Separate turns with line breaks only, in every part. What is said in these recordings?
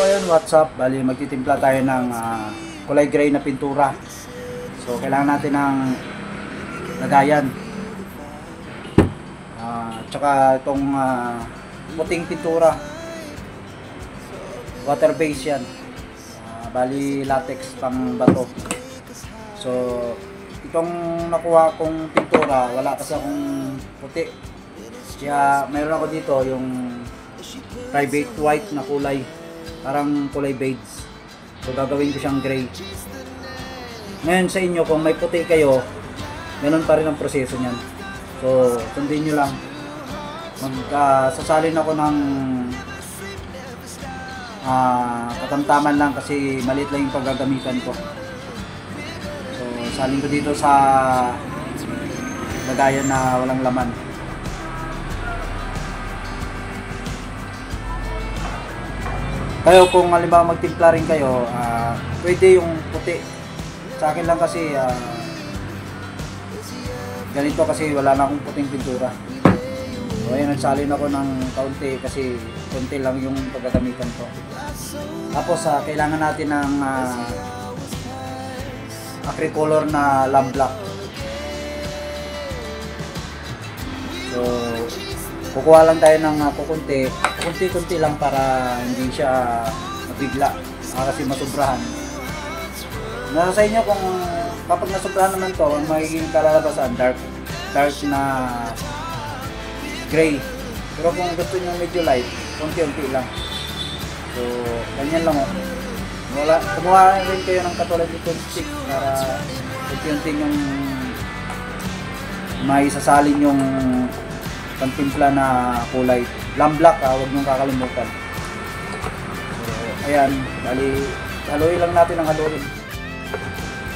ayun, what's up? Bali, magtitimpla tayo ng kulay gray na pintura. So, kailangan natin ng lagayan. Tsaka itong puting pintura. Water base yan. Bali, latex pang bato. So, itong nakuha kong pintura, wala kasi akong puti. Kaya, mayroon ako dito yung private white na kulay. Parang kulay beige. So, gagawin ko siyang gray. Ngayon sa inyo, kung may puti kayo, ganun pa rin ang proseso niyan. So, sundin nyo lang. Sasalin ako ng katamtaman lang kasi maliit lang yung paggagamitan ko. So, salin ko dito sa lagayan na walang laman. Kayo kung halimbawa magtimpla rin kayo, pwede yung puti. Sa akin lang kasi ganito kasi wala na akong puting pintura. So ayun, nagsalin ako ng kaunti kasi konti lang yung paggagamitan ko. Tapos kailangan natin ng acrycolor na lamp black. So kukuha lang tayo ng kunti-kunti lang para hindi siya mabigla kasi masubrahan. Nasa sa inyo kung kapag nasubrahan naman to, ang magiging kalalabasan dark na gray. Pero kung gusto niyo medyo light, konti-unti lang. So ganyan lang kumuha rin kayo ng katulad nitong stick para konti-unti yung may sasalin yung pantimpla na kulay. Lamp black, huwag niyong kakalimutan. So, ayan, bali, haluin lang natin ang haluin.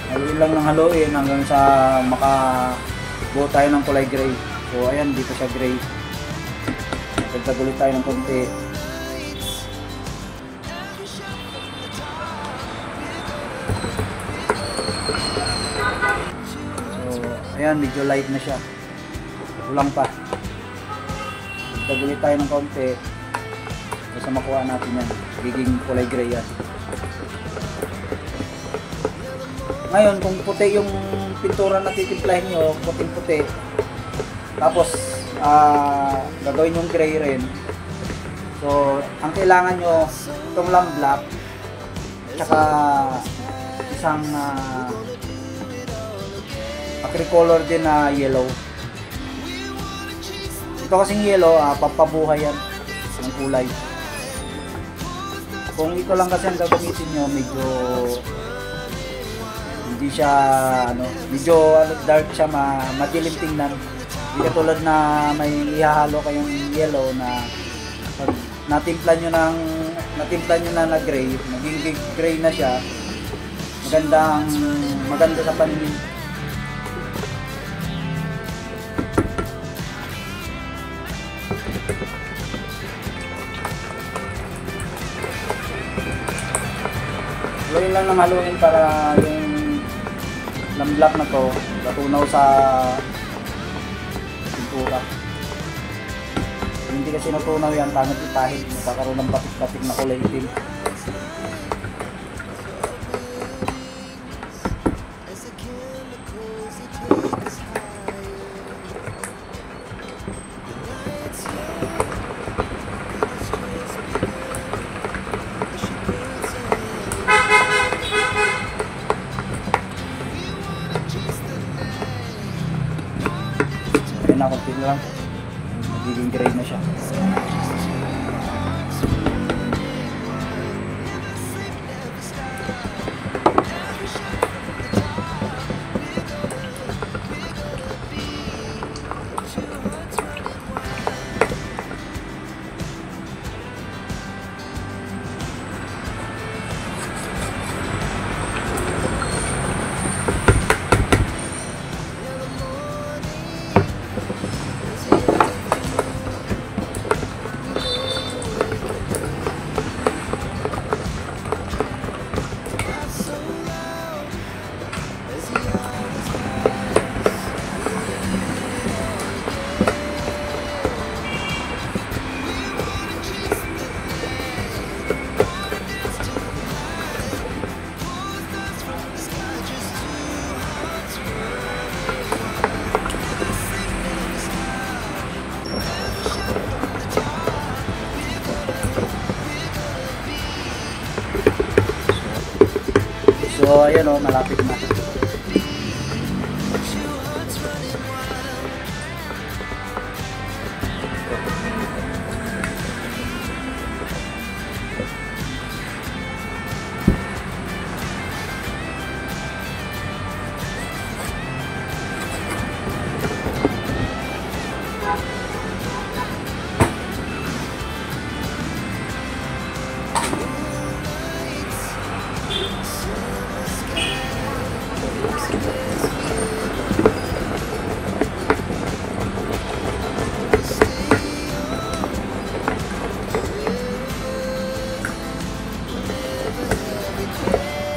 Haluin lang ng haluin hanggang sa makabuo tayo ng kulay gray. So, ayan, dito siya gray. Nagtagulit tayo ng konti. So, ayan, medyo light na siya. Kulang pa. Nagtagulit tayo ng konti. So, sa makuha natin yan, giging kulay gray yan. Ngayon, kung puti yung pintura na titimplahin nyo, puting-puti, tapos gagawin yung gray rin. So, ang kailangan nyo, itong lamp black, tsaka isang acrycolor din na yellow. Ito kasing yellow, pampabuhay yan ng kulay. Kung ito lang kasi ang gagamitin nyo, medyo hindi siya medyo dark siya, madilim tingnan. Hindi katulad na may ihahalo kayong yellow na pag natimpla nyo na gray, naging gray na siya, maganda sa paningin. Haluin lang ng haluin para yung lamp black na to natunaw sa pintura. Hindi kasi natunaw yan, pangit itahin, magkakaroon ng batik-batik na kulay itim. Na konti lang, magiging gray na siya. So ayun o, malapit na.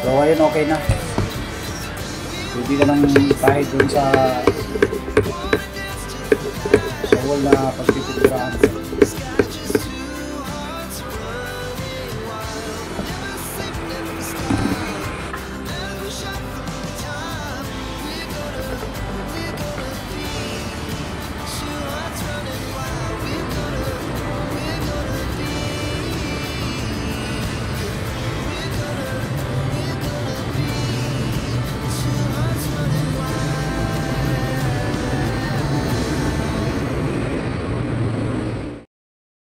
So ayun, okay na. Pwede ka nang kahit dun sa wall na pagpipinturahan.